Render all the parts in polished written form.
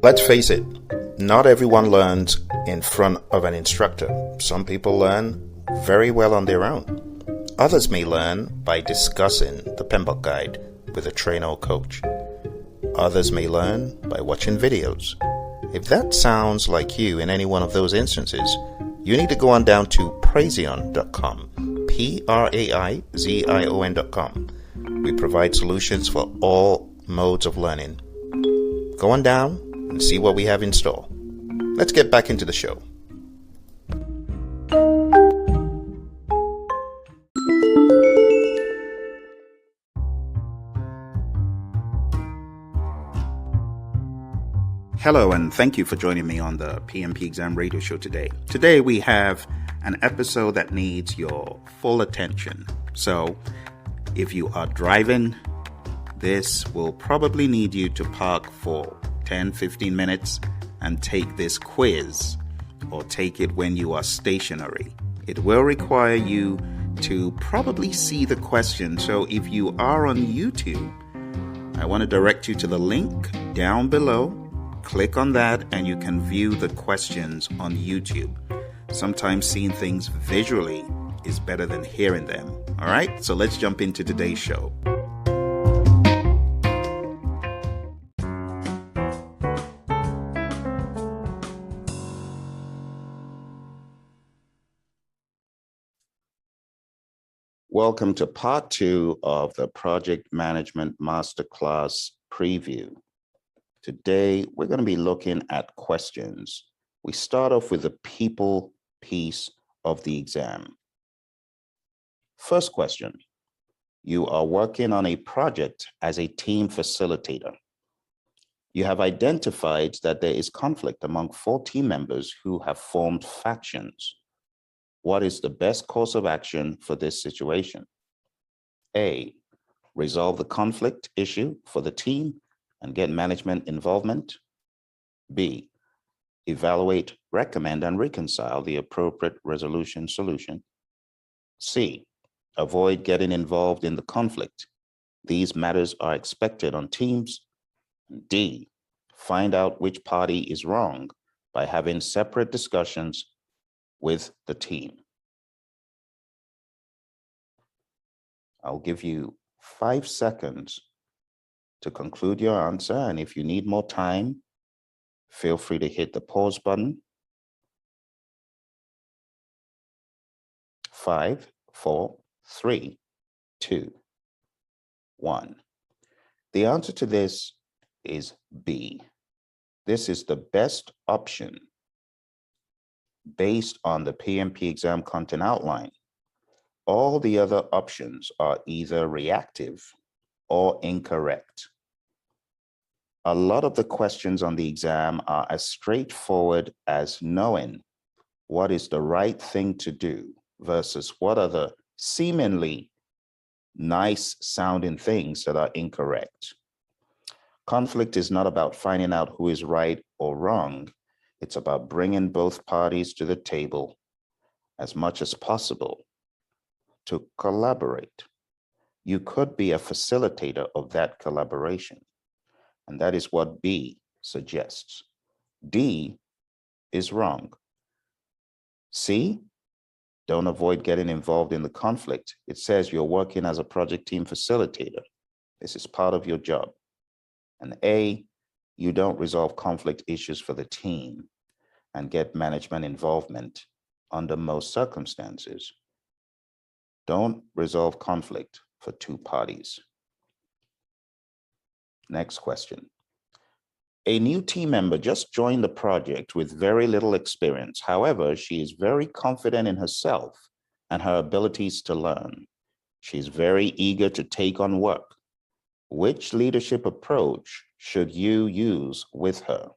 Let's face it, not everyone learns in front of an instructor. Some people learn very well on their own. Others may learn by discussing the PMBOK guide with a trainer or coach. Others may learn by watching videos. If that sounds like you in any one of those instances, you need to go on down to Praizion.com, Praizion.com. We provide solutions for all modes of learning. Go on down and see what we have in store. Let's get back into the show. Hello, and thank you for joining me on the PMP exam radio show today. Today we have an episode that needs your full attention. So if you are driving, this will probably need you to park for 10-15 minutes and take this quiz, or take it when you are stationary. It will require you to probably see the question. So if you are on YouTube, I want to direct you to the link down below. Click on that and you can view the questions on YouTube. Sometimes seeing things visually is better than hearing them. All right, so let's jump into today's show. Welcome to part 2 of the Project Management Masterclass preview. Today, we're going to be looking at questions. We start off with the people piece of the exam. First question, you are working on a project as a team facilitator. You have identified that there is conflict among 4 team members who have formed factions. What is the best course of action for this situation? A, resolve the conflict issue for the team and get management involvement. B, evaluate, recommend, and reconcile the appropriate resolution solution. C, avoid getting involved in the conflict. These matters are expected on teams. D, find out which party is wrong by having separate discussions with the team. I'll give you 5 seconds to conclude your answer, and if you need more time, feel free to hit the pause button. 5, 4, 3, 2, 1. The answer to this is B. This is the best option based on the PMP exam content outline. All the other options are either reactive or incorrect. A lot of the questions on the exam are as straightforward as knowing what is the right thing to do versus what are the seemingly nice sounding things that are incorrect. Conflict is not about finding out who is right or wrong. It's about bringing both parties to the table as much as possible to collaborate. You could be a facilitator of that collaboration. And that is what B suggests. D is wrong. C, don't avoid getting involved in the conflict. It says you're working as a project team facilitator. This is part of your job. And A, you don't resolve conflict issues for the team and get management involvement under most circumstances. Don't resolve conflict for 2 parties. Next question. A new team member just joined the project with very little experience. However, she is very confident in herself and her abilities to learn. She's very eager to take on work. Which leadership approach should you use with her?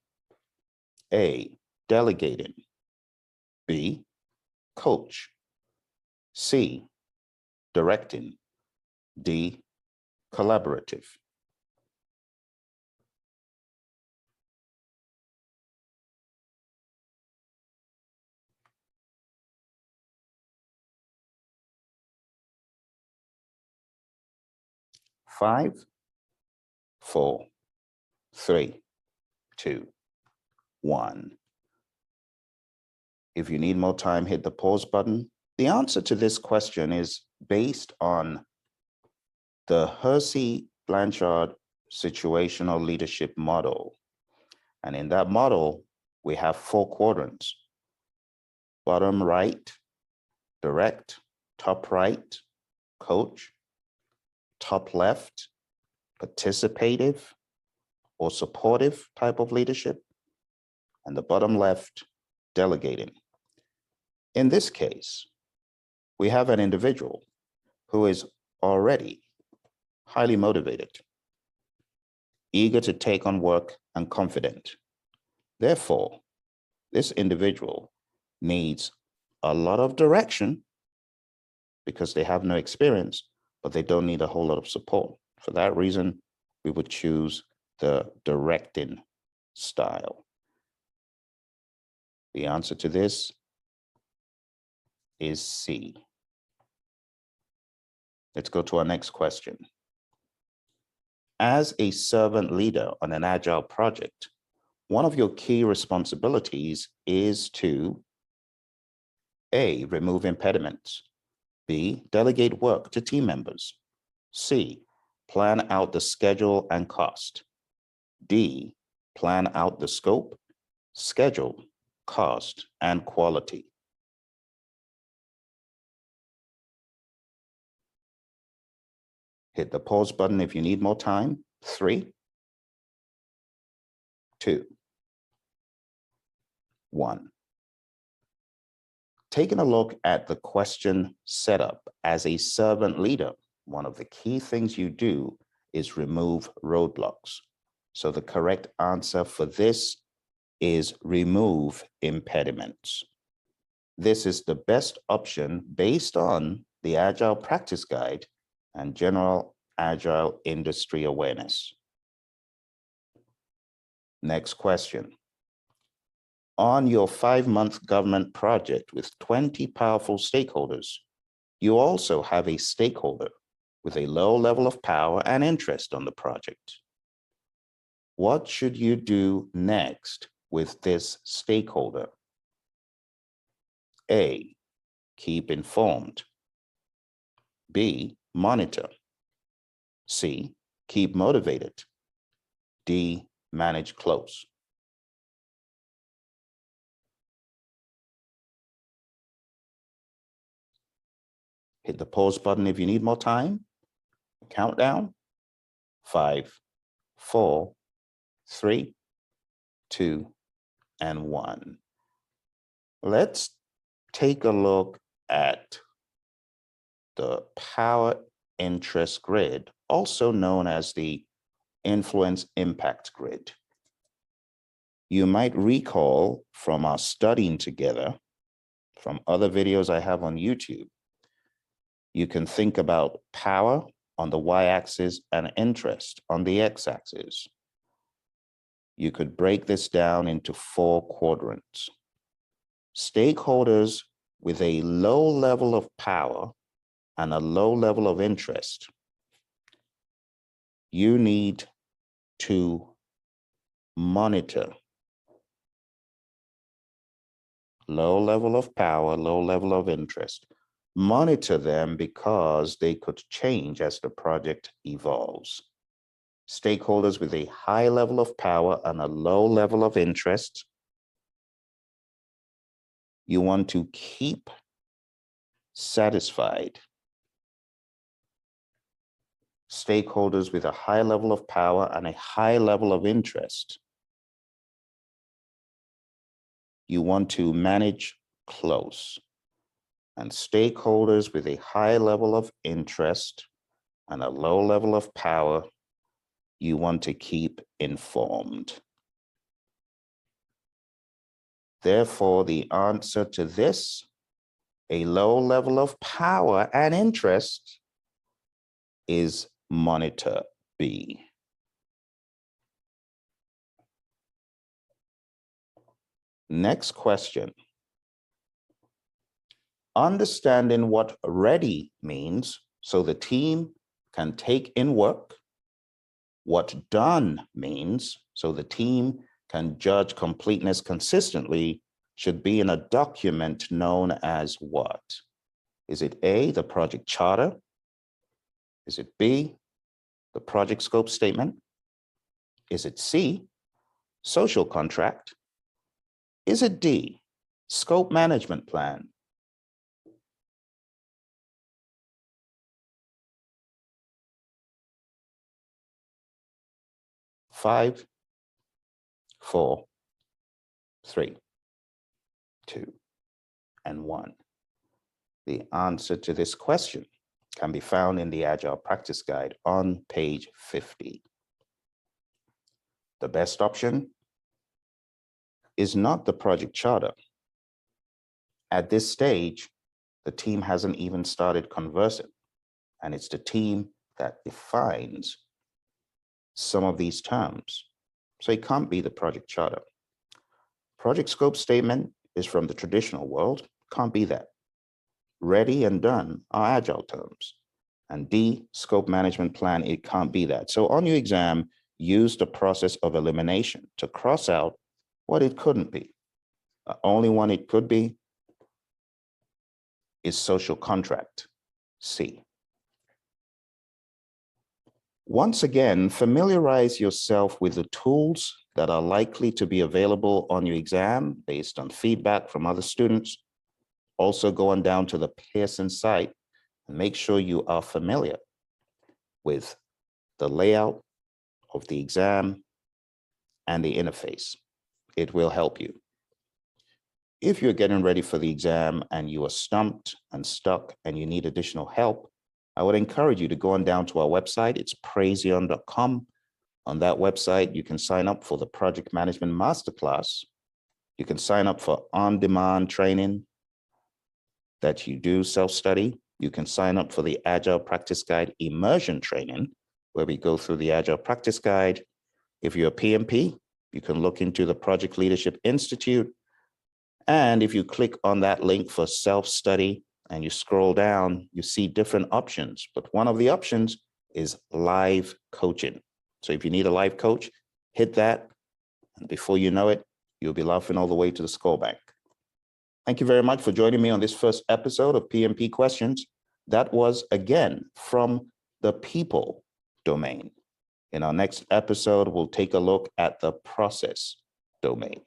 A, delegating. B, coach. C, directing. D, collaborative. Five, 4, 3, 2, 1. If you need more time, hit the pause button. The answer to this question is based on the Hersey-Blanchard situational leadership model. And in that model, we have 4 quadrants: bottom right, direct; top right, coach; top left, participative or supportive type of leadership; and the bottom left, delegating. In this case, we have an individual who is already highly motivated, eager to take on work, and confident. Therefore, this individual needs a lot of direction because they have no experience, but they don't need a whole lot of support. For that reason, we would choose the directing style. The answer to this is C. Let's go to our next question. As a servant leader on an agile project, one of your key responsibilities is to A, remove impediments; B, delegate work to team members; C, plan out the schedule and cost; D, plan out the scope, schedule, cost, and quality. Hit the pause button if you need more time. 3, 2, 1. Taking a look at the question setup, as a servant leader, one of the key things you do is remove roadblocks. So the correct answer for this is remove impediments. This is the best option based on the Agile Practice Guide and general Agile industry awareness. Next question. On your 5-month government project with 20 powerful stakeholders, you also have a stakeholder with a low level of power and interest on the project. What should you do next with this stakeholder? A, keep informed; B, monitor; C, keep motivated; D, manage close. Hit the pause button if you need more time. Countdown. 5, 4, 3, 2, and 1. Let's take a look at the power interest grid, also known as the influence impact grid. You might recall from our studying together, from other videos I have on YouTube, you can think about power on the y-axis and interest on the x-axis. You could break this down into 4 quadrants. Stakeholders with a low level of power and a low level of interest, you need to monitor. Low level of power, low level of interest. Monitor them because they could change as the project evolves. Stakeholders with a high level of power and a low level of interest, you want to keep satisfied. Stakeholders with a high level of power and a high level of interest, you want to manage close. And stakeholders with a high level of interest and a low level of power, you want to keep informed. Therefore, the answer to this, a low level of power and interest, is monitor B. Next question. Understanding what ready means so the team can take in work, what done means so the team can judge completeness consistently should be in a document known as what? Is it A, the project charter? Is it B, the project scope statement? Is it C, social contract? Is it D, scope management plan? Five, 4, 3, 2, and 1. The answer to this question can be found in the Agile Practice Guide on page 50. The best option is not the project charter. At this stage, the team hasn't even started conversing, and it's the team that defines some of these terms. So it can't be the project charter. Project scope statement is from the traditional world, can't be that. Ready and done are Agile terms. And D, scope management plan, it can't be that. So on your exam, use the process of elimination to cross out what it couldn't be. The only one it could be is social contract, C. Once again, familiarize yourself with the tools that are likely to be available on your exam based on feedback from other students. Also go on down to the Pearson site and make sure you are familiar with the layout of the exam and the interface. It will help you. If you're getting ready for the exam and you are stumped and stuck and you need additional help, I would encourage you to go on down to our website. It's praizion.com. On that website, you can sign up for the Project Management Masterclass. You can sign up for on-demand training that you do self-study. You can sign up for the Agile Practice Guide immersion training, where we go through the Agile Practice Guide. If you're a PMP, you can look into the Project Leadership Institute. And if you click on that link for self-study and you scroll down, you see different options. But one of the options is live coaching. So if you need a live coach, hit that. And before you know it, you'll be laughing all the way to the score bank. Thank you very much for joining me on this first episode of PMP Questions. That was, again, from the people domain. In our next episode, we'll take a look at the process domain.